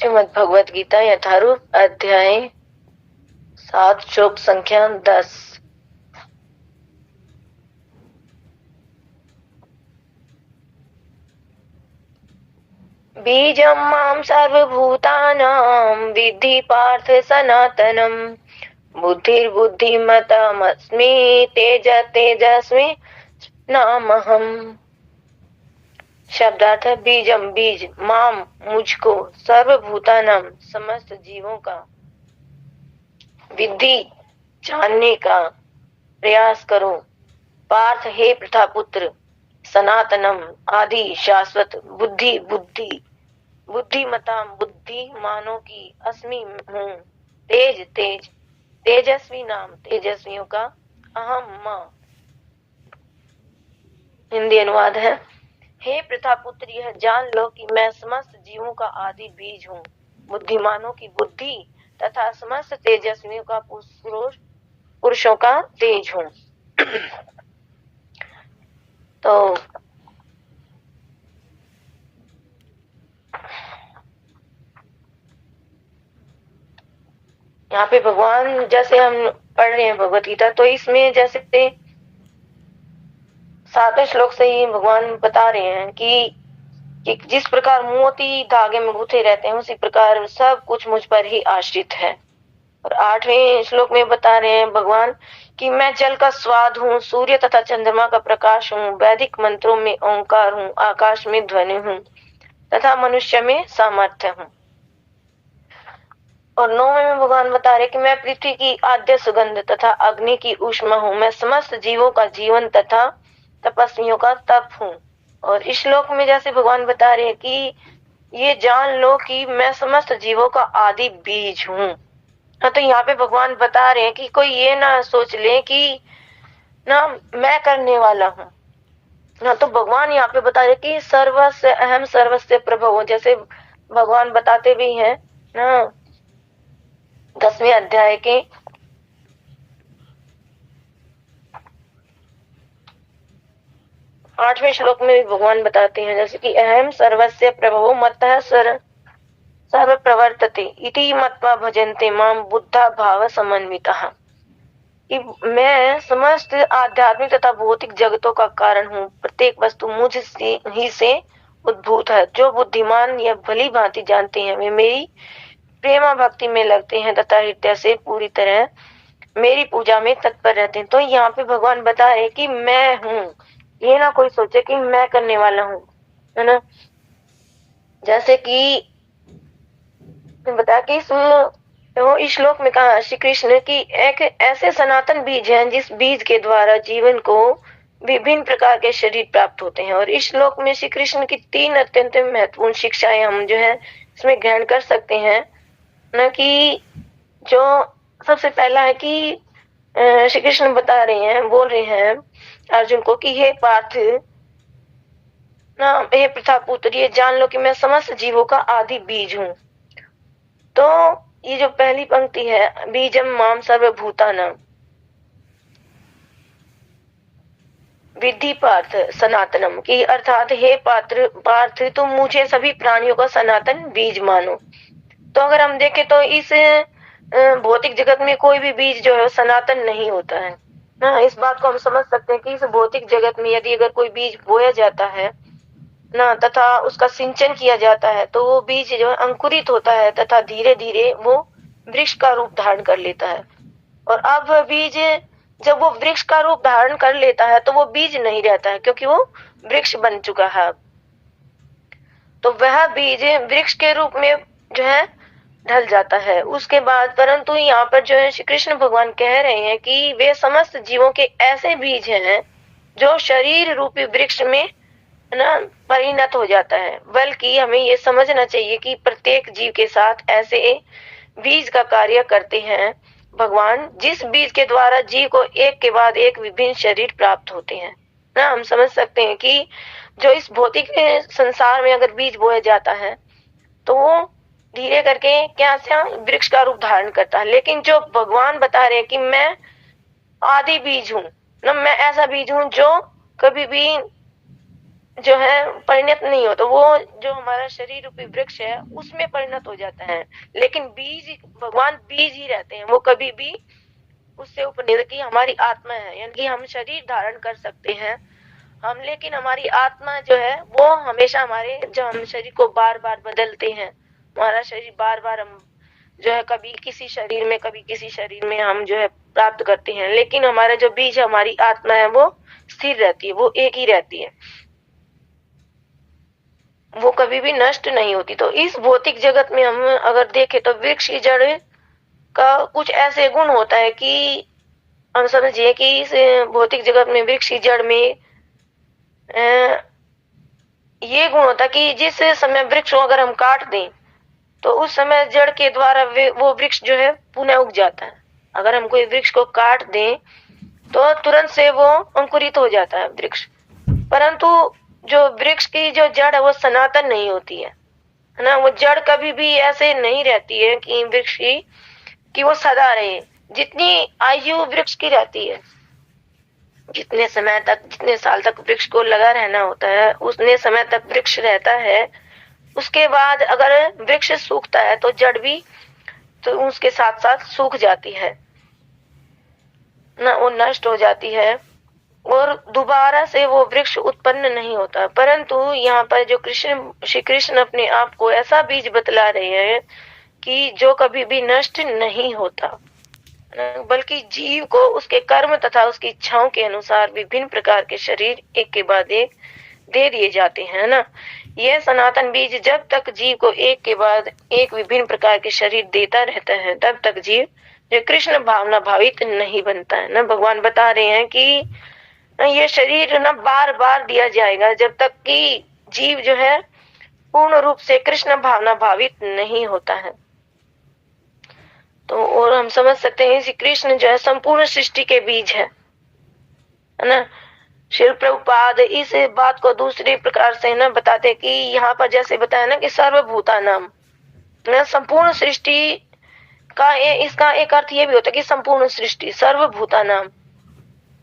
श्रीमद् भगवत गीता यथारूप अध्याय 7 श्लोक संख्या 10। बीजं मां सर्वभूतानां विद्धि पार्थ सनातनम् बुद्धिर्बुद्धिमतामस्मि तेजस्वी नामहम्। शब्दार्थ बीजम बीज, माम मुझको, सर्वभूतानां समस्त जीवों का, विद्धि जानने का प्रयास करो, पार्थ हे प्रथापुत्र, सनातनम आदि शाश्वत, बुद्धि बुद्धि, बुद्धिमताम बुद्धिमानों की, अस्मि हूँ, तेज तेज, तेजस्वी नाम तेजस्वियों का, अहम मां। हिंदी अनुवाद है। हे प्रथापुत्र, यह जान लो कि मैं समस्त जीवों का आदि बीज हूँ, बुद्धिमानों की बुद्धि तथा समस्त तेजस्वियों का पुरुषों का तेज हूँ। तो यहाँ पे भगवान, जैसे हम पढ़ रहे हैं भगवत गीता, तो इसमें जैसे 7वें श्लोक से ही भगवान बता रहे हैं कि जिस प्रकार मोती धागे में गुथे रहते हैं, उसी प्रकार सब कुछ मुझ पर ही आश्रित है। और 8वें श्लोक में बता रहे हैं भगवान कि मैं जल का स्वाद हूँ, सूर्य तथा चंद्रमा का प्रकाश हूँ, वैदिक मंत्रों में ओंकार हूँ, आकाश में ध्वनि हूँ तथा मनुष्य में सामर्थ्य हूँ। और 9वें में भगवान बता रहे कि मैं पृथ्वी की आद्य सुगंध तथा अग्नि की ऊष्मा हूँ, मैं समस्त जीवों का जीवन तथा तपस्वियों का तप हूँ। और इस श्लोक में जैसे भगवान बता रहे हैं कि ये जान लो कि मैं समस्त जीवों का आदि बीज हूँ। तो यहाँ पे भगवान बता रहे हैं कि कोई ये ना सोच ले कि ना मैं करने वाला हूँ ना। तो भगवान यहाँ पे बता रहे कि सर्वस्य अहम सर्वस्य प्रभव, जैसे भगवान बताते भी हैं ना 10वें अध्याय के 8वें श्लोक में भी भगवान बताते हैं, जैसे कि अहम सर्वस्य प्रभवो मत्तः सर्व प्रवर्तते इति मत्वा भजन्ते माम बुद्धा भाव समन्वितः। कि मैं समस्त आध्यात्मिक तथा भौतिक जगतों का कारण हूँ, प्रत्येक वस्तु मुझ ही से उद्भूत है। जो बुद्धिमान यह भली भांति जानते हैं, वे मेरी प्रेमा भक्ति में लगते हैं तथा हृदय से पूरी तरह मेरी पूजा में तत्पर रहते हैं। तो यहाँ पे भगवान बता रहे कि मैं हूँ, ये ना कोई सोचे कि मैं करने वाला हूँ, है ना। जैसे कि बताया कि इस श्लोक में कहा श्री कृष्ण की एक ऐसे सनातन बीज हैं जिस बीज के द्वारा जीवन को विभिन्न प्रकार के शरीर प्राप्त होते हैं। और इस श्लोक में श्री कृष्ण की 3 अत्यंत महत्वपूर्ण शिक्षाएं हम जो है इसमें ग्रहण कर सकते हैं ना। कि जो सबसे पहला है कि श्री कृष्ण बता रहे हैं, बोल रहे हैं अर्जुन को कि हे पार्थ ना, हे प्रथापुत्र, ये जान लो कि मैं समस्त जीवों का आदि बीज हूँ। तो ये जो पहली पंक्ति है, बीजम माम सर्वभूतानां विद्धि पार्थ सनातनम, की अर्थात हे पार्थ तुम मुझे सभी प्राणियों का सनातन बीज मानो। तो अगर हम देखें तो इस भौतिक जगत में कोई भी बीज जो है सनातन नहीं होता है ना। इस बात को हम समझ सकते हैं कि इस भौतिक जगत में यदि अगर कोई बीज बोया जाता है ना तथा उसका सिंचन किया जाता है, तो वो बीज जो है अंकुरित होता है तथा धीरे धीरे वो वृक्ष का रूप धारण कर लेता है। और अब बीज जब वो वृक्ष का रूप धारण कर लेता है तो वो बीज नहीं रहता है, क्योंकि वो वृक्ष बन चुका है। तो वह बीज वृक्ष के रूप में जो है ढल जाता है उसके बाद। परंतु यहाँ पर जो है श्री कृष्ण भगवान कह रहे हैं कि वे समस्त जीवों के ऐसे बीज हैं जो शरीर रूपी वृक्ष में ना परिणत हो जाता है। बल्कि हमें ये समझना चाहिए कि प्रत्येक जीव के साथ ऐसे बीज का कार्य करते हैं भगवान, जिस बीज के द्वारा जीव को एक के बाद एक विभिन्न शरीर प्राप्त होते हैं ना। हम समझ सकते हैं कि जो इस भौतिक संसार में अगर बीज बोया जाता है तो वो धीरे करके क्या से वृक्ष का रूप धारण करता है। लेकिन जो भगवान बता रहे हैं कि मैं आदि बीज हूँ ना, मैं ऐसा बीज हूँ जो कभी भी जो है परिणत नहीं होता, वो जो हमारा शरीर रूपी वृक्ष है उसमें परिणत हो जाता है। लेकिन बीज, भगवान बीज ही रहते हैं, वो कभी भी उससे ऊपर नहीं। कि हमारी आत्मा है, यानी कि हम शरीर धारण कर सकते हैं हम, लेकिन हमारी आत्मा जो है वो हमेशा हमारे, जो हम शरीर को बार बार बदलते हैं, हमारा शरीर बार बार हम जो है कभी किसी शरीर में कभी किसी शरीर में हम जो है प्राप्त करते हैं। लेकिन हमारा जो बीज हमारी आत्मा है वो स्थिर रहती है, वो एक ही रहती है, वो कभी भी नष्ट नहीं होती। तो इस भौतिक जगत में हम अगर देखें तो वृक्ष की जड़ का कुछ ऐसे गुण होता है कि हम समझिए कि इस भौतिक जगत में वृक्ष की जड़ में ये गुण होता है कि जिस समय वृक्ष को अगर हम काट दें तो उस समय जड़ के द्वारा वो वृक्ष जो है पुनः उग जाता है। अगर हम कोई वृक्ष को काट दें तो तुरंत से वो अंकुरित हो जाता है वृक्ष, परंतु जो वृक्ष की जो जड़ है वो सनातन नहीं होती है ना। वो जड़ कभी भी ऐसे नहीं रहती है कि वृक्ष की कि वो सदा रहे। जितनी आयु वृक्ष की रहती है, जितने समय तक, जितने साल तक वृक्ष को लगा रहना होता है उतने समय तक वृक्ष रहता है। उसके बाद अगर वृक्ष सूखता है तो जड़ भी तो उसके साथ साथ सूख जाती है ना, वो नष्ट हो जाती है और दोबारा से वो वृक्ष उत्पन्न नहीं होता। परंतु यहाँ पर जो श्री कृष्ण अपने आप को ऐसा बीज बतला रहे हैं कि जो कभी भी नष्ट नहीं होता, बल्कि जीव को उसके कर्म तथा उसकी इच्छाओं के अनुसार विभिन्न प्रकार के शरीर एक के बाद एक दे दिए जाते हैं ना। यह सनातन बीज जब तक जीव को एक के बाद एक विभिन्न प्रकार के शरीर देता रहता है तब तक जीव जो कृष्ण भावना भावित नहीं बनता है ना। भगवान बता रहे हैं कि ये शरीर ना बार बार दिया जाएगा जब तक कि जीव जो है पूर्ण रूप से कृष्ण भावना भावित नहीं होता है। तो और हम समझ सकते हैं श्री कृष्ण जो है संपूर्ण सृष्टि के बीज है ना। श्री प्रभुपाद इस बात को दूसरे प्रकार से ना बताते कि यहाँ पर जैसे बताया ना कि सर्वभूता नाम ना, संपूर्ण सृष्टि का इसका एक अर्थ ये भी होता है कि संपूर्ण सृष्टि सर्वभूता नाम।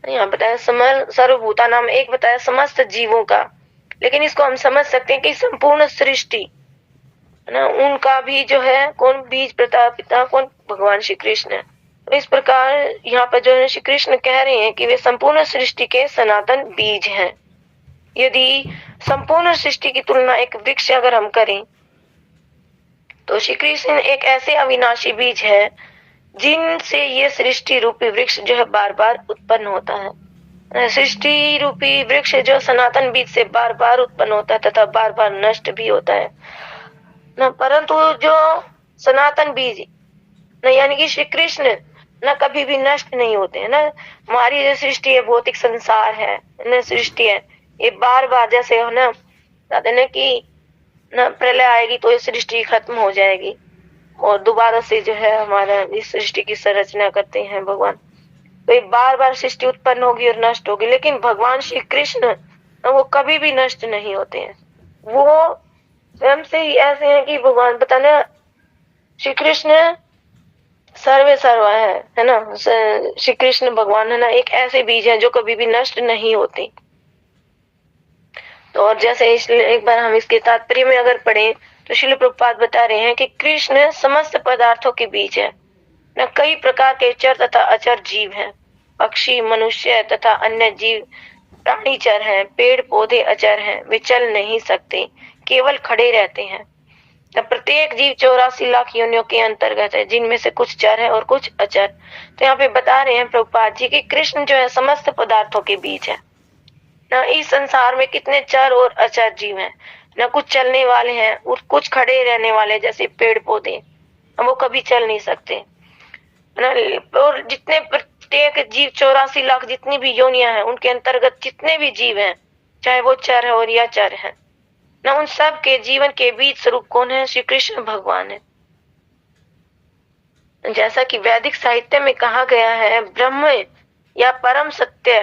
यहाँ बताया सर्वभूता नाम, एक बताया समस्त जीवों का, लेकिन इसको हम समझ सकते हैं कि संपूर्ण सृष्टि ना, उनका भी जो है कौन बीज पिता कौन भगवान श्री कृष्ण है। तो इस प्रकार यहाँ पर जो है श्री कृष्ण कह रहे हैं कि वे संपूर्ण सृष्टि के सनातन बीज हैं। यदि संपूर्ण सृष्टि की तुलना एक वृक्ष अगर हम करें तो श्री कृष्ण एक ऐसे अविनाशी बीज है जिनसे ये सृष्टि रूपी वृक्ष जो है बार बार उत्पन्न होता है। सृष्टि रूपी वृक्ष जो सनातन बीज से बार बार उत्पन्न होता है तथा बार बार नष्ट भी होता है न, परंतु जो सनातन बीज न यानी कि श्री कृष्ण न कभी भी नष्ट नहीं होते हैं ना। हमारी जो सृष्टि है, भौतिक संसार है न, सृष्टि है, ये बार बार जैसे हो ना कहते ना कि न प्रलय आएगी तो ये सृष्टि खत्म हो जाएगी और दोबारा से जो है हमारा इस सृष्टि की संरचना करते हैं भगवान। तो ये बार बार सृष्टि उत्पन्न होगी और नष्ट होगी, लेकिन भगवान श्री कृष्ण वो कभी भी नष्ट नहीं होते हैं। वो स्वयं से ही ऐसे हैं कि भगवान बताना श्री कृष्ण सर्वे सर्वा है ना। श्री कृष्ण भगवान है ना एक ऐसे बीज है जो कभी भी नष्ट नहीं होते। तो और जैसे एक बार हम इसके तात्पर्य में अगर पढ़ें तो श्रील प्रभुपाद बता रहे हैं कि कृष्ण समस्त पदार्थों के बीज है न। कई प्रकार के चर तथा अचर जीव हैं, पक्षी मनुष्य तथा अन्य जीव प्राणी चर हैं, पेड़ पौधे अचर हैं, वे चल नहीं सकते, केवल खड़े रहते हैं। प्रत्येक जीव 84 लाख योनियों के अंतर्गत है, जिनमें से कुछ चर है और कुछ अचर। तो यहाँ पे बता रहे हैं प्रभुपाद जी कि कृष्ण जो है समस्त पदार्थों के बीच है ना। इस संसार में कितने चर और अचर जीव हैं ना, कुछ चलने वाले हैं और कुछ खड़े रहने वाले जैसे पेड़ पौधे, वो कभी चल नहीं सकते ना। और जितने प्रत्येक जीव 84 लाख जितनी भी योनियां हैं उनके अंतर्गत जितने भी जीव हैं, चाहे वो चर है और या चर है ना, उन सब के जीवन के बीच स्वरूप कौन है? श्री कृष्ण भगवान है। जैसा कि वैदिक साहित्य में कहा गया है, ब्रह्म या परम सत्य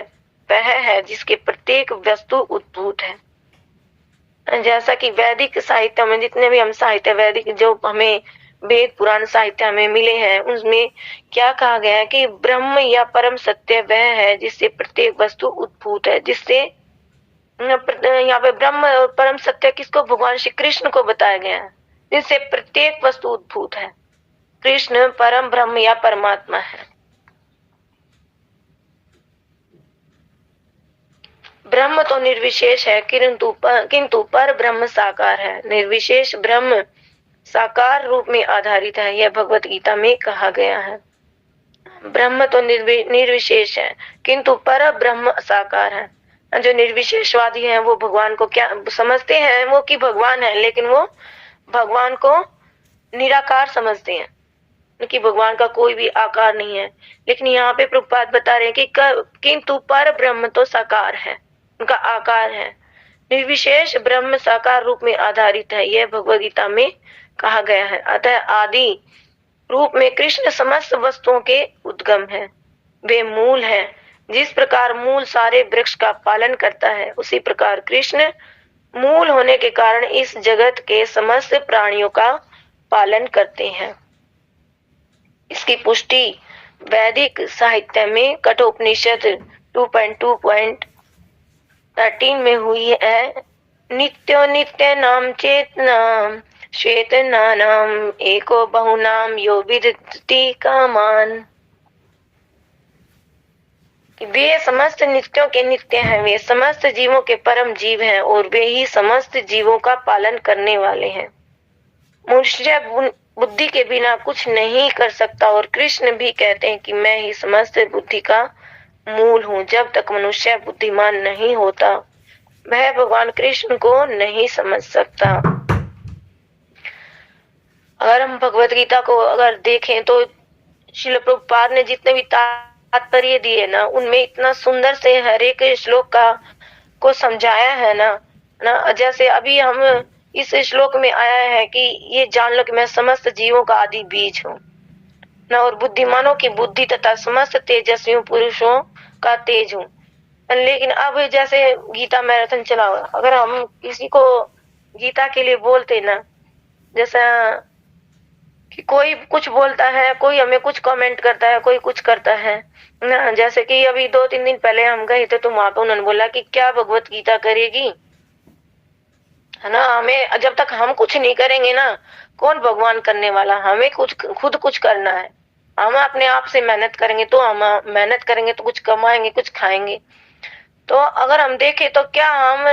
वह है जिसके प्रत्येक वस्तु उद्भूत है। जैसा कि वैदिक साहित्य में जितने भी हम साहित्य वैदिक जो हमें वेद पुराण साहित्य में मिले हैं उनमें क्या कहा गया है कि ब्रह्म या परम सत्य वह है जिससे प्रत्येक वस्तु उद्भूत है, जिससे यहाँ पे ब्रह्म और परम सत्य किसको, भगवान श्री कृष्ण को बताया गया है, जिससे प्रत्येक वस्तु उद्भूत है। कृष्ण परम ब्रह्म या परमात्मा है। ब्रह्म तो निर्विशेष है, किंतु पर ब्रह्म साकार है। निर्विशेष ब्रह्म साकार रूप में आधारित है, यह भगवत गीता में कहा गया है। ब्रह्म तो निर्विशेष है, किंतु पर ब्रह्म साकार है। जो निर्विशेषवादी हैं वो भगवान को क्या समझते हैं, वो कि भगवान है, लेकिन वो भगवान को निराकार समझते हैं कि भगवान का कोई भी आकार नहीं है। लेकिन यहाँ पे प्रभुपाद बता रहे हैं कि किंतु पर ब्रह्म तो साकार है, उनका आकार है। निर्विशेष ब्रह्म साकार रूप में आधारित है, यह भगवद गीता में कहा गया है। अतः आदि रूप में कृष्ण समस्त वस्तुओं के उद्गम है, वे मूल है। जिस प्रकार मूल सारे वृक्ष का पालन करता है, उसी प्रकार कृष्ण मूल होने के कारण इस जगत के समस्त प्राणियों का पालन करते हैं। इसकी पुष्टि वैदिक साहित्य में कठोपनिषद 2.2.13 में हुई है। नित्यो नित्य नाम चेतनाम श्वेत नानाम एको बहुनाम यो विदति कामान। वे समस्त नित्यों के नित्य हैं, वे समस्त जीवों के परम जीव हैं और वे ही समस्त जीवों का पालन करने वाले हैं। मनुष्य बुद्धि के बिना कुछ नहीं कर सकता और कृष्ण भी कहते हैं कि मैं ही समस्त बुद्धि का मूल हूँ। जब तक मनुष्य बुद्धिमान नहीं होता, वह भगवान कृष्ण को नहीं समझ सकता। अगर हम भगवत गीता को अगर देखें तो श्रील प्रभुपाद ने जितने भी तात्पर्य दिए ना, उनमें इतना सुंदर से हर एक श्लोक को समझाया है ना। जैसे अभी हम इस श्लोक में आया है कि ये जान लो कि मैं समस्त जीवों का आदि बीज हूँ ना, और बुद्धिमानों की बुद्धि तथा समस्त तेजस्वी पुरुषों का तेज हूँ। लेकिन अब जैसे गीता मैराथन चला हुआ, अगर हम किसी को गीता के लिए बोलते ना, जैसा कि कोई कुछ बोलता है, कोई हमें कुछ कमेंट करता है, कोई कुछ करता है ना। जैसे कि अभी 2-3 दिन पहले हम गए थे तो वहां पे उन्होंने बोला कि क्या भगवत गीता करेगी, है ना। हमें जब तक हम कुछ नहीं करेंगे ना, कौन भगवान करने वाला। हमें खुद कुछ करना है। हम अपने आप से मेहनत करेंगे तो हम मेहनत करेंगे तो कुछ कमाएंगे, कुछ खाएंगे। तो अगर हम देखें तो क्या हम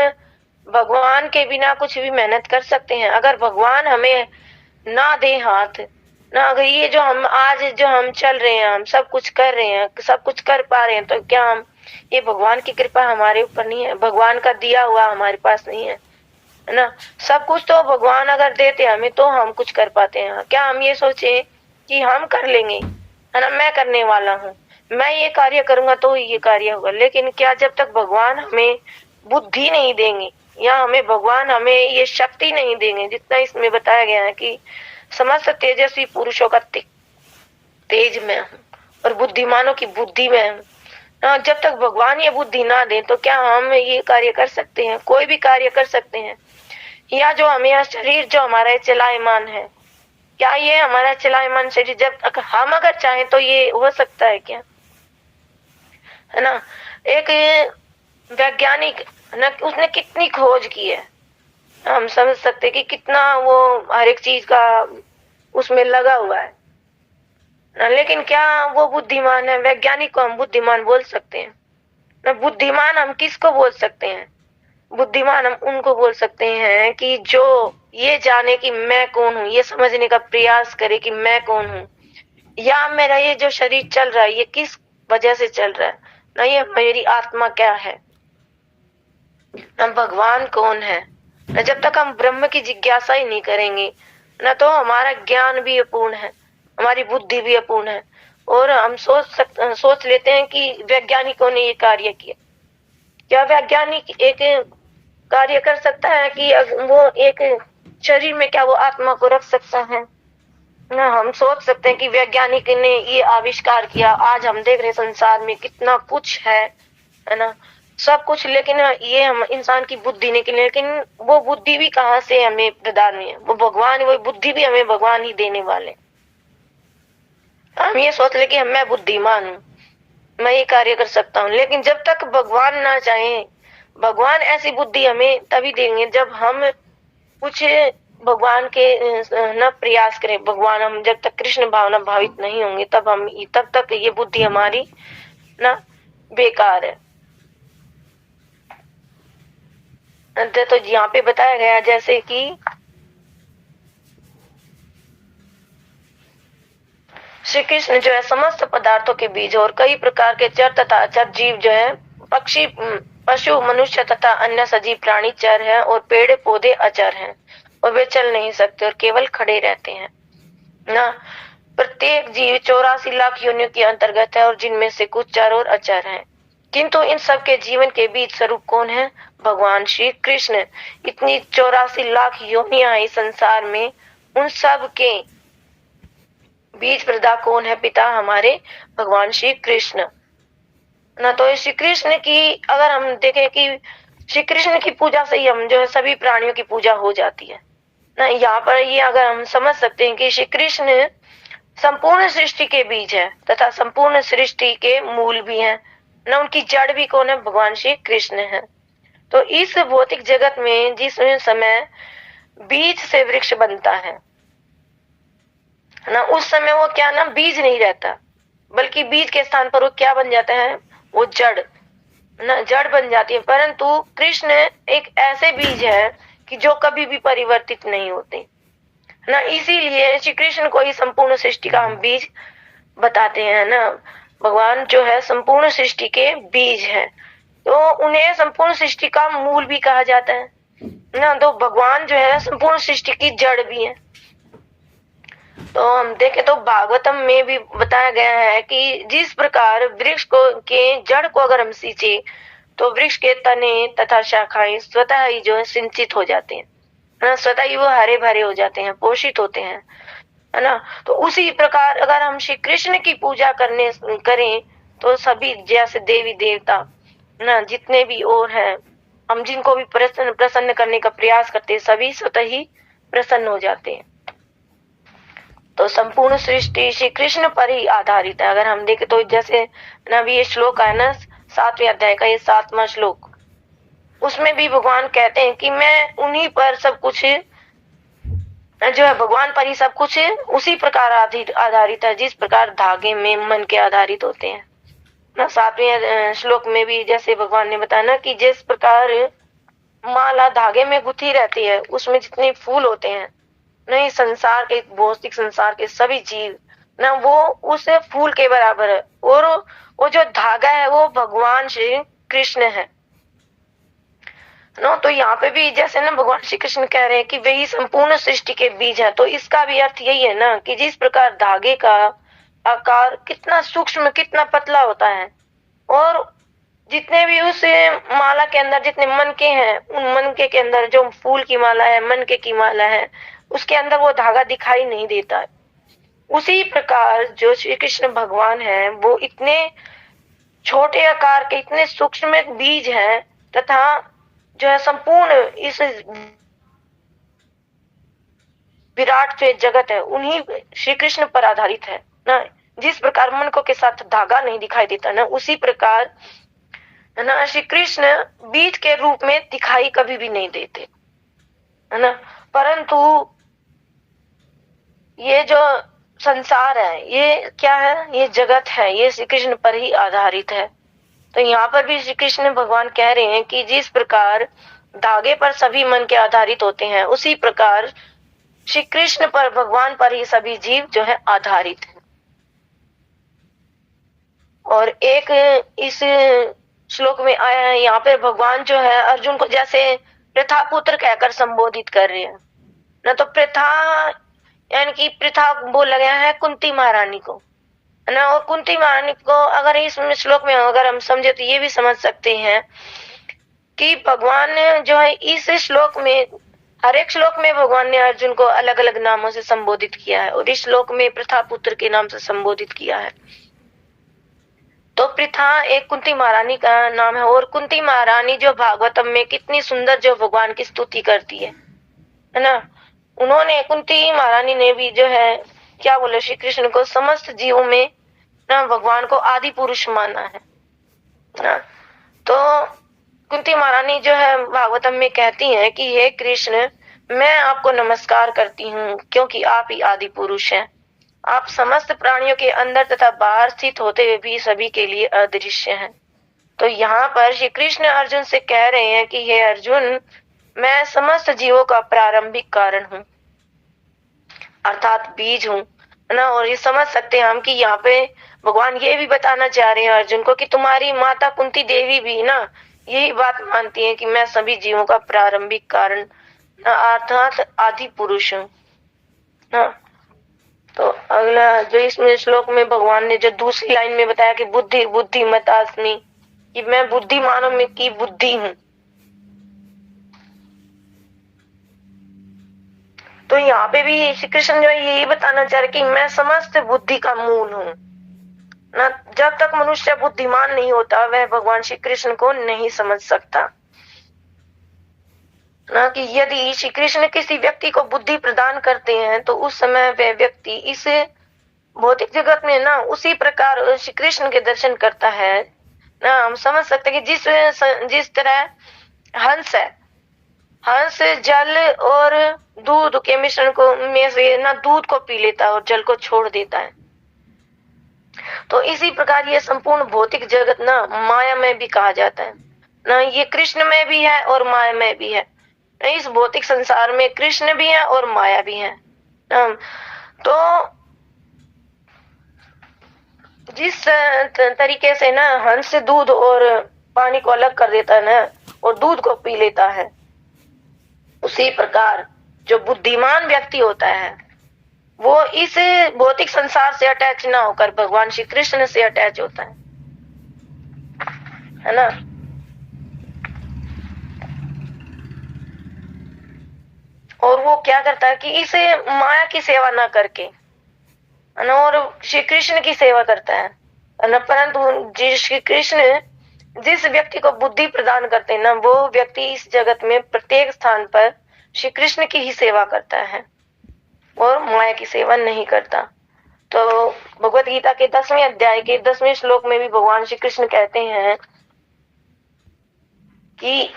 भगवान के बिना कुछ भी मेहनत कर सकते हैं? अगर भगवान हमें ना दे हाथ ना, अगर ये जो हम आज जो हम चल रहे हैं, हम सब कुछ कर रहे हैं, सब कुछ कर पा रहे हैं, तो क्या हम ये भगवान की कृपा हमारे ऊपर नहीं है? भगवान का दिया हुआ हमारे पास नहीं है ना। सब कुछ तो भगवान अगर देते हमें तो हम कुछ कर पाते हैं। क्या हम ये सोचे कि हम कर लेंगे, है ना, मैं करने वाला हूँ, मैं ये कार्य करूंगा तो ये कार्य होगा। लेकिन क्या जब तक भगवान हमें बुद्धि नहीं देंगे या हमें भगवान हमें ये शक्ति नहीं देंगे, जितना इसमें बताया गया है कि समस्त तेजस्वी पुरुषों का तेज में हूँ और बुद्धिमानों की बुद्धि में हूँ, जब तक भगवान ये बुद्धि ना दे तो क्या हम ये कार्य कर सकते हैं? कोई भी कार्य कर सकते हैं? या जो हमें शरीर जो हमारा चलायमान है, क्या ये हमारा चलायमान शरीर जब तक हम अगर चाहें तो ये हो सकता है क्या, है ना। एक वैज्ञानिक ना, उसने कितनी खोज की है, हम समझ सकते कि कितना वो हर एक चीज का उसमें लगा हुआ है ना। लेकिन क्या वो बुद्धिमान है? वैज्ञानिक को हम बुद्धिमान बोल सकते हैं ना। बुद्धिमान हम किसको बोल सकते हैं? बुद्धिमान हम उनको बोल सकते हैं कि जो ये जाने कि मैं कौन हूँ, ये समझने का प्रयास करे कि मैं कौन हूँ, या मेरा ये जो शरीर चल रहा है ये किस वजह से चल रहा है ना, ये मेरी आत्मा क्या है ना, भगवान कौन है ना। जब तक हम ब्रह्म की जिज्ञासा ही नहीं करेंगे ना, तो हमारा ज्ञान भी अपूर्ण है, हमारी बुद्धि भी अपूर्ण है। और हम सोच लेते हैं कि वैज्ञानिकों ने ये कार्य किया। क्या वैज्ञानिक एक कार्य कर सकता है कि वो एक शरीर में क्या वो आत्मा को रख सकता है ना। हम सोच सकते हैं कि वैज्ञानिक ने ये आविष्कार किया, आज हम देख रहे संसार में कितना कुछ है ना, सब कुछ। लेकिन ये हम इंसान की बुद्धि नहीं, लेकिन वो बुद्धि भी कहाँ से हमें प्रदान हुई है? वो भगवान, वो बुद्धि भी हमें भगवान ही देने वाले। हम ये सोच ले कि मैं बुद्धिमान हूँ, मैं ये कार्य कर सकता हूँ, लेकिन जब तक भगवान ना चाहे भगवान ऐसी बुद्धि हमें तभी देंगे जब हम कुछ भगवान के न प्रयास करें। भगवान, हम जब तक कृष्ण भावना भावित नहीं होंगे तब तक ये बुद्धि हमारी ना बेकार है। तो यहाँ पे बताया गया जैसे कि श्री कृष्ण जो है समस्त पदार्थों के बीज और कई प्रकार के चर तथा अचर जीव जो है पक्षी, पशु, मनुष्य तथा अन्य सजीव प्राणी चर है और पेड़ पौधे अचर हैं और वे चल नहीं सकते और केवल खड़े रहते हैं ना। प्रत्येक जीव 84 लाख योनियों के अंतर्गत है और जिनमें से कुछ चर और अचर हैं। किंतु इन सब के जीवन के बीच स्वरूप कौन है? भगवान श्री कृष्ण। इतनी 84 लाख योनियां इस संसार में, उन सब के बीज प्रदा कौन है? पिता हमारे भगवान श्री कृष्ण ना। तो श्री कृष्ण की अगर हम देखें कि श्री कृष्ण की पूजा से ही हम जो है सभी प्राणियों की पूजा हो जाती है ना। यहाँ पर ये अगर हम समझ सकते हैं कि श्री कृष्ण संपूर्ण सृष्टि के बीज है तथा संपूर्ण सृष्टि के मूल भी है ना। उनकी जड़ भी कौन है? भगवान श्री कृष्ण है। तो इस भौतिक जगत में जिस समय बीज से वृक्ष बनता है ना, उस समय वो क्या ना बीज नहीं रहता, बल्कि बीज के स्थान पर वो क्या बन जाता है? वो जड़ ना, जड़ बन जाती है। परंतु कृष्ण एक ऐसे बीज है कि जो कभी भी परिवर्तित नहीं होते ना। इसीलिए श्री कृष्ण को ही संपूर्ण सृष्टि का हम बीज बताते हैं ना। भगवान जो है संपूर्ण सृष्टि के बीज है, तो उन्हें संपूर्ण सृष्टि का मूल भी कहा जाता है ना। तो भगवान जो है संपूर्ण सृष्टि की जड़ भी है। तो हम देखें तो भागवतम में भी बताया गया है कि जिस प्रकार वृक्ष को के जड़ को अगर हम सींचे तो वृक्ष के तने तथा शाखाएं स्वतः ही जो है सिंचित हो जाते हैं ना, स्वतः ही वो हरे भरे हो जाते हैं, पोषित होते हैं, है ना। तो उसी प्रकार अगर हम श्री कृष्ण की पूजा करें तो सभी जैसे देवी देवता ना जितने भी और हैं, हम जिनको भी प्रसन्न करने का प्रयास करते हैं, सभी स्वतः ही प्रसन्न हो जाते हैं। तो संपूर्ण सृष्टि श्री कृष्ण पर ही आधारित है। अगर हम देखें तो जैसे ना ये श्लोक है ना 7वें अध्याय का, ये 7वां श्लोक, उसमें भी भगवान कहते हैं कि मैं उन्हीं पर सब कुछ जो है, भगवान पर ही सब कुछ उसी प्रकार आधारित है जिस प्रकार धागे में मन के आधारित होते हैं ना। 7वें श्लोक में भी जैसे भगवान ने बताया ना कि जिस प्रकार माला धागे में गुथी रहती है, उसमें जितने फूल होते हैं नहीं, संसार के भौतिक संसार के सभी जीव ना वो उस फूल के बराबर है, और वो जो धागा है वो भगवान श्री कृष्ण है ना। तो यहाँ पे भी जैसे ना भगवान श्री कृष्ण कह रहे हैं कि वही संपूर्ण सृष्टि के बीज है, तो इसका भी अर्थ यही है ना कि जिस प्रकार धागे का आकार कितना सूक्ष्म, कितना पतला होता है, और जितने भी उस माला के अंदर जितने मनके हैं, उन मनके के अंदर जो फूल की माला है, मनके की माला है, उसके अंदर वो धागा दिखाई नहीं देता है। उसी प्रकार जो श्री कृष्ण भगवान है वो इतने छोटे आकार के, इतने सूक्ष्म बीज हैं तथा जो है संपूर्ण इस विराट जो जगत है उन्हीं श्री कृष्ण पर आधारित है ना। जिस प्रकार मनकों के साथ धागा नहीं दिखाई देता ना, उसी प्रकार ना श्री कृष्ण बीज के रूप में दिखाई कभी भी नहीं देते, है ना। परंतु ये जो संसार है, ये क्या है? ये जगत है, ये श्री कृष्ण पर ही आधारित है। तो यहाँ पर भी श्री कृष्ण भगवान कह रहे हैं कि जिस प्रकार धागे पर सभी मन के आधारित होते हैं, उसी प्रकार श्री कृष्ण पर, भगवान पर ही सभी जीव जो है आधारित है। और एक इस श्लोक में आया है, यहाँ पे भगवान जो है अर्जुन को जैसे प्रथा पुत्र कहकर संबोधित कर रहे हैं ना। तो प्रथा यानी कि प्रथा बोला गया है कुंती महारानी को, है ना। और कुंती महारानी को अगर इस श्लोक में अगर हम समझे तो ये भी समझ सकते हैं कि भगवान जो है इस श्लोक में, हर एक श्लोक में भगवान ने अर्जुन को अलग अलग नामों से संबोधित किया है, और इस श्लोक में प्रथा पुत्र के नाम से संबोधित किया है। तो प्रथा एक कुंती महारानी का नाम है, और कुंती महारानी जो भागवतम में कितनी सुंदर जो भगवान की स्तुति करती है ना। उन्होंने, कुंती महारानी ने भी जो है क्या बोले, श्री कृष्ण को समस्त जीवों में ना भगवान को आदि पुरुष माना है ना। तो कुंती महारानी जो है भागवतम में कहती हैं कि हे कृष्ण, मैं आपको नमस्कार करती हूँ क्योंकि आप ही आदि पुरुष हैं। आप समस्त प्राणियों के अंदर तथा बाहर स्थित होते हुए भी सभी के लिए अदृश्य हैं। तो यहाँ पर श्री कृष्ण अर्जुन से कह रहे हैं कि हे अर्जुन, मैं समस्त जीवों का प्रारंभिक कारण हूँ, अर्थात बीज हूँ, है ना। और ये समझ सकते हैं हम कि यहाँ पे भगवान ये भी बताना चाह रहे हैं अर्जुन को कि तुम्हारी माता कुंती देवी भी ना यही बात मानती है कि मैं सभी जीवों का प्रारंभिक कारण अर्थात आदि पुरुष हूँ ना। तो अगला जो इसमें श्लोक में भगवान ने जो दूसरी लाइन में बताया कि बुद्धि बुद्धिमतास्मि, कि मैं बुद्धिमानों में की बुद्धि हूँ। तो यहाँ पे भी श्री कृष्ण जो है यही बताना चाह रहे कि मैं समस्त बुद्धि का मूल हूँ ना। जब तक मनुष्य बुद्धिमान नहीं होता वह भगवान श्री कृष्ण को नहीं समझ सकता ना। कि यदि श्री कृष्ण किसी व्यक्ति को बुद्धि प्रदान करते हैं तो उस समय वह व्यक्ति इस भौतिक जगत में ना उसी प्रकार श्री कृष्ण के दर्शन करता है ना। हम समझ सकते हैं कि जिस तरह हंस है, हंस जल और दूध के मिश्रण को में से ना दूध को पी लेता है और जल को छोड़ देता है। तो इसी प्रकार ये संपूर्ण भौतिक जगत ना माया में भी कहा जाता है ना। ये कृष्ण में भी है और माया में भी है। इस भौतिक संसार में कृष्ण भी है और माया भी है। तो जिस तरीके से ना हंस दूध और पानी को अलग कर देता है ना और दूध को पी लेता है, उसी प्रकार जो बुद्धिमान व्यक्ति होता है वो इस भौतिक संसार से अटैच ना होकर भगवान श्री कृष्ण से अटैच होता है ना। और वो क्या करता है कि इसे माया की सेवा ना करके है ना और श्री कृष्ण की सेवा करता है ना। परंतु श्री कृष्ण जिस व्यक्ति को बुद्धि प्रदान करते हैं ना वो व्यक्ति इस जगत में प्रत्येक स्थान पर श्री कृष्ण की ही सेवा करता है और माया की सेवा नहीं करता। तो भगवत गीता के 10वें अध्याय के 10वें श्लोक में भी भगवान श्री कृष्ण कहते हैं कि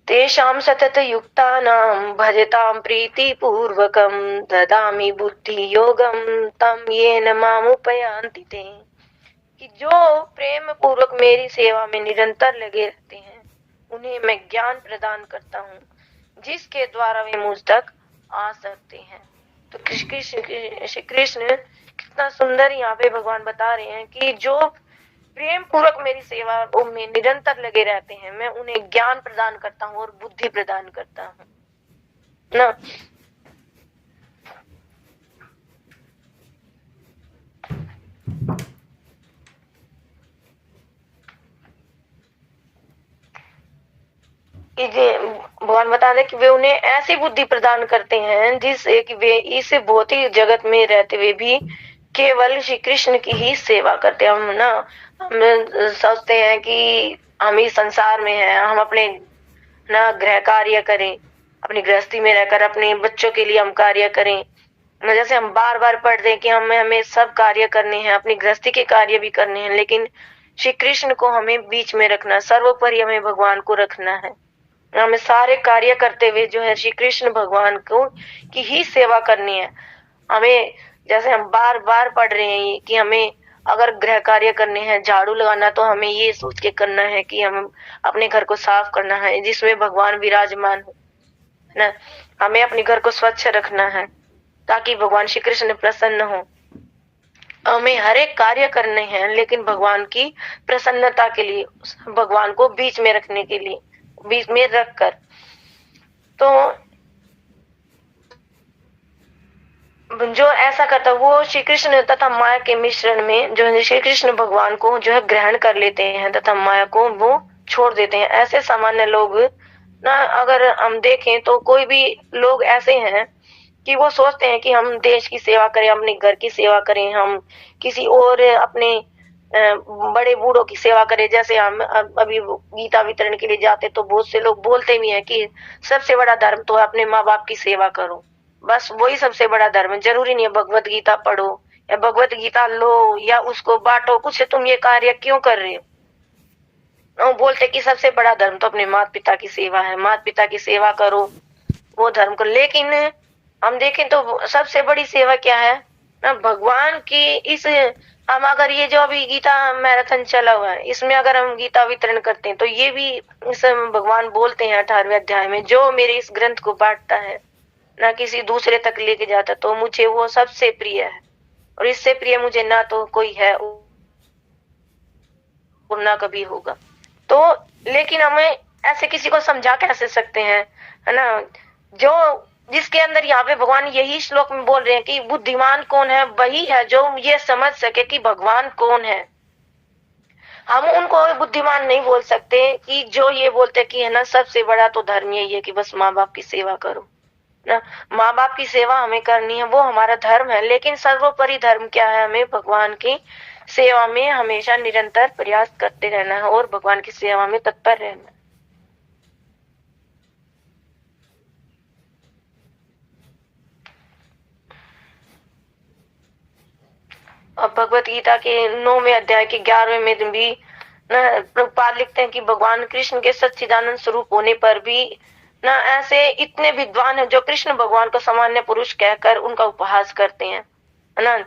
तेषां सतत युक्तानां भजतां प्रीति पूर्वकं ददामि बुद्धि योगं तं येन मामुपयान्ति ते। कि जो प्रेम पूर्वक मेरी सेवा में निरंतर लगे रहते हैं उन्हें मैं ज्ञान प्रदान करता हूँ जिसके द्वारा वे मुझ तक आ सकते हैं। तो श्री कृष्ण कितना सुंदर यहाँ पे भगवान बता रहे हैं कि जो प्रेम पूर्वक मेरी सेवा में निरंतर लगे रहते हैं मैं उन्हें ज्ञान प्रदान करता हूँ और बुद्धि प्रदान करता हूँ ना। भगवान बता दे कि वे उन्हें ऐसी बुद्धि प्रदान करते हैं जिससे कि वे इस भौतिक जगत में रहते हुए भी केवल श्री कृष्ण की ही सेवा करते हैं। हम सोचते हैं कि हम इस संसार में हैं, हम अपने ना गृह कार्य करें, अपनी गृहस्थी में रहकर अपने बच्चों के लिए हम कार्य करें ना। जैसे हम बार बार पढ़ते हैं कि हमें सब कार्य करने हैं, अपनी गृहस्थी के कार्य भी करने हैं, लेकिन श्री कृष्ण को हमें बीच में रखना, सर्वोपरि हमें भगवान को रखना है। हमें सारे कार्य करते हुए जो है श्री कृष्ण भगवान को की ही सेवा करनी है। हमें जैसे हम बार बार पढ़ रहे हैं कि हमें अगर गृह कार्य करने हैं, झाड़ू लगाना, तो हमें ये सोच के करना है कि हम अपने घर को साफ करना है जिसमें भगवान विराजमान हो ना। हमें अपने घर को स्वच्छ रखना है ताकि भगवान श्री कृष्ण प्रसन्न हो। हमें हर एक कार्य करने हैं लेकिन भगवान की प्रसन्नता के लिए, भगवान को बीच में रखने के लिए, बीच में रखकर। तो जो ऐसा करता वो श्री कृष्ण तथा माया के मिश्रण में जो है श्री कृष्ण भगवान को जो है ग्रहण कर लेते हैं तथा माया को वो छोड़ देते हैं। ऐसे सामान्य लोग ना अगर हम देखें तो कोई भी लोग ऐसे हैं कि वो सोचते हैं कि हम देश की सेवा करें, अपने घर की सेवा करें, हम किसी और अपने बड़े बूढ़ों की सेवा करें। जैसे हम अभी गीता वितरण के लिए जाते तो बहुत से लोग बोलते भी हैं कि सबसे बड़ा धर्म तो अपने माँ बाप की सेवा करो, बस वही सबसे बड़ा धर्म है। जरूरी नहीं है भगवत गीता पढ़ो या भगवत गीता लो या उसको बांटो, कुछ तुम ये कार्य क्यों कर रहे हो वो बोलते कि सबसे बड़ा धर्म तो अपने माता पिता की सेवा है, माता पिता की सेवा करो, वो धर्म करो। लेकिन हम देखें तो सबसे बड़ी सेवा क्या है ना, भगवान की इस हम अगर ये जो अभी गीता मैराथन चला हुआ है, इसमें अगर हम गीता वितरण करते हैं तो ये भी इस भगवान बोलते हैं 18वें अध्याय में, जो मेरे इस ग्रंथ को बांटता है ना किसी दूसरे तक लेके जाता तो मुझे वो सबसे प्रिय है, और इससे प्रिय मुझे ना तो कोई है और ना कभी होगा। तो लेकिन हमें ऐसे किसी को समझा कैसे सकते हैं, है ना, जो जिसके अंदर यहाँ पे भगवान यही श्लोक में बोल रहे हैं कि बुद्धिमान कौन है, वही है जो ये समझ सके कि भगवान कौन है। हम उनको बुद्धिमान नहीं बोल सकते कि जो ये बोलते कि है ना सबसे बड़ा तो धर्म यही है कि बस माँ बाप की सेवा करो ना, माँ बाप की सेवा हमें करनी है, वो हमारा धर्म है। लेकिन सर्वोपरि धर्म क्या है, हमें भगवान की सेवा में हमेशा निरंतर प्रयास करते रहना है और भगवान की सेवा में तत्पर रहना है। अब भगवत गीता के 9वें अध्याय के 11वें में भी प्रभुपाद लिखते हैं कि भगवान कृष्ण के सच्चिदानंद स्वरूप होने पर भी ना ऐसे इतने विद्वान हैं जो कृष्ण भगवान को सामान्य पुरुष कहकर उनका उपहास करते हैं, है ना।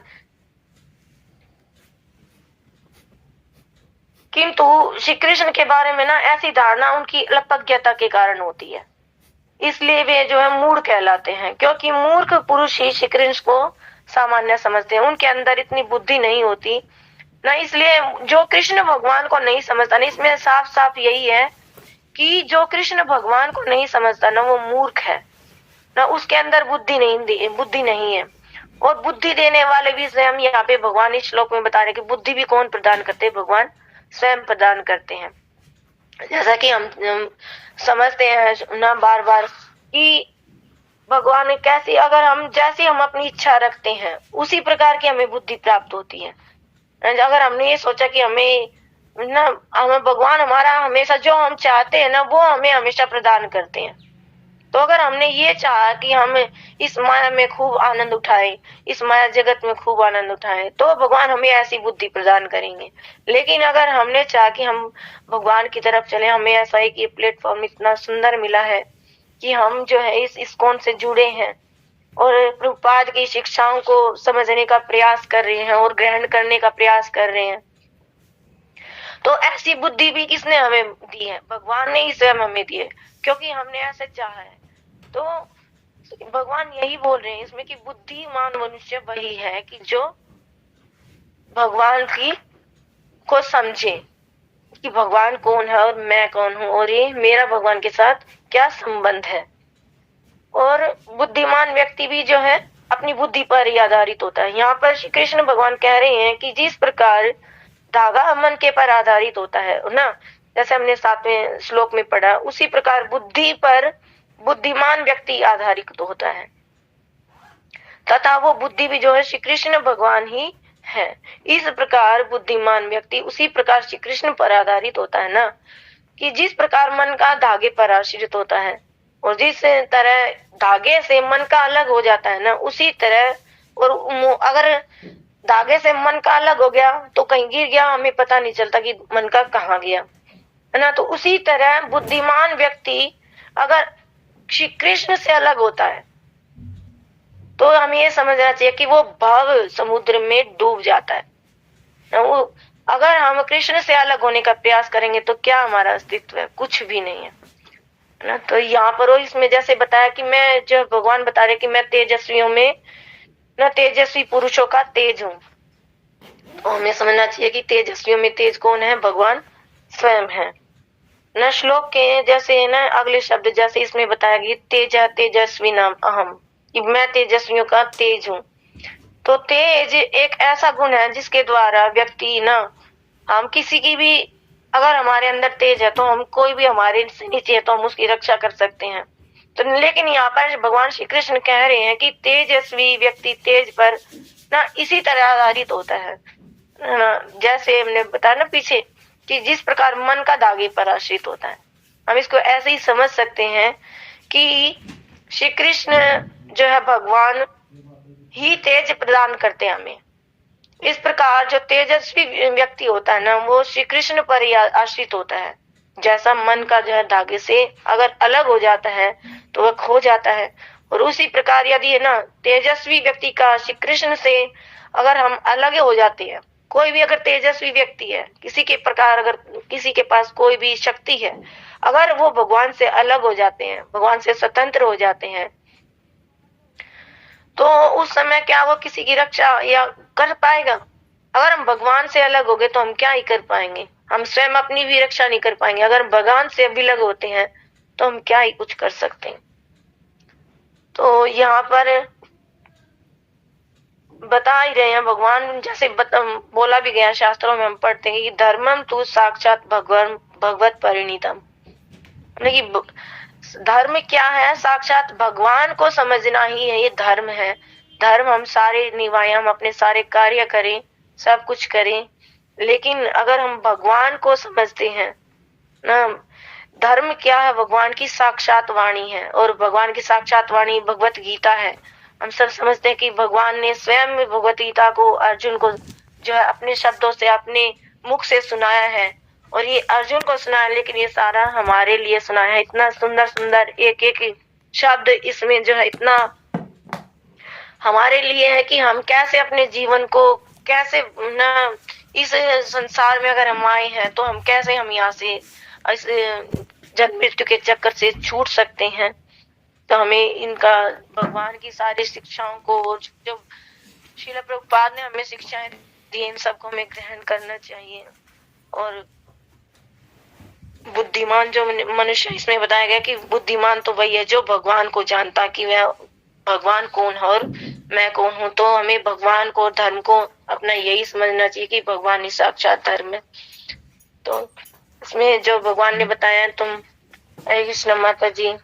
किंतु श्री कृष्ण के बारे में ना ऐसी धारणा उनकी अल्पज्ञता के कारण होती है, इसलिए वे जो है मूढ़ कहलाते हैं, क्योंकि मूर्ख पुरुष ही श्री कृष्ण को सामान्य समझते हैं, उनके अंदर इतनी बुद्धि नहीं होती ना। इसलिए जो कृष्ण भगवान को नहीं समझता ना, इसमें साफ साफ यही है कि जो कृष्ण भगवान को नहीं समझता ना वो मूर्ख है ना, उसके अंदर बुद्धि नहीं है। और बुद्धि देने वाले भी स्वयं यहाँ पे भगवान इस श्लोक में बता रहे कि बुद्धि भी कौन प्रदान करते हैं, भगवान स्वयं प्रदान करते हैं। जैसा कि हम समझते हैं ना बार बार कि भगवान कैसी, अगर हम जैसी हम अपनी इच्छा रखते हैं उसी प्रकार की हमें बुद्धि प्राप्त होती है। अगर हमने ये सोचा कि हमें भगवान हमारा हमेशा जो हम चाहते हैं ना वो हमें हमेशा प्रदान करते हैं, तो अगर हमने ये चाहा कि हम इस माया में खूब आनंद उठाएं, इस माया जगत में खूब आनंद उठाएं, तो भगवान हमें ऐसी बुद्धि प्रदान करेंगे। लेकिन अगर हमने चाहा कि हम भगवान की तरफ चले, हमें ऐसा है कि प्लेटफॉर्म इतना सुंदर मिला है कि हम जो है इस इस्कॉन से जुड़े हैं और प्रभुपाद की शिक्षाओं को समझने का प्रयास कर रहे हैं और ग्रहण करने का प्रयास कर रहे हैं, तो ऐसी बुद्धि भी किसने हमें दी है, भगवान ने ही स्वयं हमें दी है, क्योंकि हमने ऐसे चाहा है। तो भगवान यही बोल रहे हैं इसमें कि बुद्धिमान मनुष्य वही है कि जो भगवान की को समझे कि भगवान कौन है और मैं कौन हूँ और ये मेरा भगवान के साथ क्या संबंध है। और बुद्धिमान व्यक्ति भी जो है अपनी बुद्धि पर ही आधारित होता है। यहाँ पर श्री कृष्ण भगवान कह रहे हैं कि जिस प्रकार धागा मन के पर आधारित होता है ना, जैसे हमने 7वें श्लोक में पढ़ा, उसी प्रकार बुद्धि पर बुद्धिमान व्यक्ति आधारित होता है, तथा वो बुद्धि भी जो है श्री कृष्ण भगवान ही है। इस प्रकार बुद्धिमान व्यक्ति उसी प्रकार श्री कृष्ण पर आधारित होता है ना, कि जिस प्रकार मन का धागे पर आश्रित होता है और जिस तरह धागे से मन का अलग हो जाता है ना, उसी तरह, और अगर धागे से मन का अलग हो गया तो कहीं गिर गया, हमें पता नहीं चलता कि मन का कहाँ गया, है ना। तो उसी तरह बुद्धिमान व्यक्ति अगर श्री कृष्ण से अलग होता है तो हमें ये समझना चाहिए कि वो भव समुद्र में डूब जाता है। वो अगर हम कृष्ण से अलग होने का प्रयास करेंगे तो क्या हमारा अस्तित्व है, कुछ भी नहीं है ना। तो यहाँ पर इसमें जैसे बताया कि मैं जो भगवान बता रहे कि मैं तेजस्वियों में न तेजस्वी पुरुषों का तेज हूँ, तो हमें समझना चाहिए कि तेजस्वियों में तेज कौन है, भगवान स्वयं है न। श्लोक के जैसे न अगले शब्द जैसे इसमें बताया कि तेजा तेजस्वी नाम अहम, कि मैं तेजस्वियों का तेज हूँ। तो तेज एक ऐसा गुण है जिसके द्वारा व्यक्ति न, हम किसी की भी, अगर हमारे अंदर तेज है तो हम कोई भी हमारे से नीचे है तो हम उसकी रक्षा कर सकते हैं। तो लेकिन यहाँ पर भगवान श्री कृष्ण कह रहे हैं कि तेजस्वी व्यक्ति तेज पर ना इसी तरह आधारित होता है ना, जैसे हमने बताया ना पीछे कि जिस प्रकार मन का धागे पर आश्रित होता है। हम इसको ऐसे ही समझ सकते हैं कि श्री कृष्ण जो है भगवान ही तेज प्रदान करते हैं हमें, इस प्रकार जो तेजस्वी व्यक्ति होता है ना, वो श्री कृष्ण पर ही आश्रित होता है। जैसा मन का जो है धागे से अगर अलग हो जाता है तो वह खो जाता है, और उसी प्रकार यदि है ना तेजस्वी व्यक्ति का श्री कृष्ण से अगर हम अलग हो जाते हैं, कोई भी अगर तेजस्वी व्यक्ति है, किसी के प्रकार अगर किसी के पास कोई भी शक्ति है, अगर वो भगवान से अलग हो जाते हैं, भगवान से स्वतंत्र हो जाते हैं, तो उस समय क्या वो किसी की रक्षा या कर पाएगा? अगर हम भगवान से अलग हो गए तो हम क्या ही कर पाएंगे? हम स्वयं अपनी भी रक्षा नहीं कर पाएंगे। अगर भगवान से भी अलग होते हैं तो हम क्या ही कुछ कर सकते हैं। तो यहाँ पर बता ही रहे हैं भगवान, जैसे बोला भी गया शास्त्रों में हम पढ़ते हैं कि धर्मम तू साक्षात भगवत परिणीतम, कि धर्म क्या है? साक्षात भगवान को समझना ही है, ये धर्म है। धर्म हम सारे निभाएं, हम अपने सारे कार्य करें, सब कुछ करें, लेकिन अगर हम भगवान को समझते हैं ना, धर्म क्या है? भगवान की साक्षात वाणी है, और भगवान की साक्षात वाणी भगवत गीता है। हम सब समझते हैं कि भगवान ने स्वयं भगवत गीता को अर्जुन को जो है अपने शब्दों से, अपने मुख से सुनाया है, और ये अर्जुन को सुना है, लेकिन ये सारा हमारे लिए सुना है। इतना सुंदर सुंदर एक एक शब्द इसमें जो है इतना हमारे लिए है कि हम कैसे अपने जीवन को कैसे न इस संसार में अगर हम आए हैं तो हम कैसे हम यहाँ से इस जन्म मृत्यु के चक्कर से छूट सकते हैं। तो हमें इनका भगवान की सारी शिक्षाओं को, जो श्रील प्रभुपाद ने हमें शिक्षाएं दी, इन सबको हमें ग्रहण करना चाहिए। और बुद्धिमान जो मनुष्य, इसमें बताया गया कि बुद्धिमान तो वही है जो भगवान को जानता कि वह भगवान कौन है और मैं कौन हूँ। तो हमें भगवान को और धर्म को अपना यही समझना चाहिए कि भगवान ही साक्षात धर्म है। तो इसमें जो भगवान ने बताया, तुम हरे कृष्ण माता जी।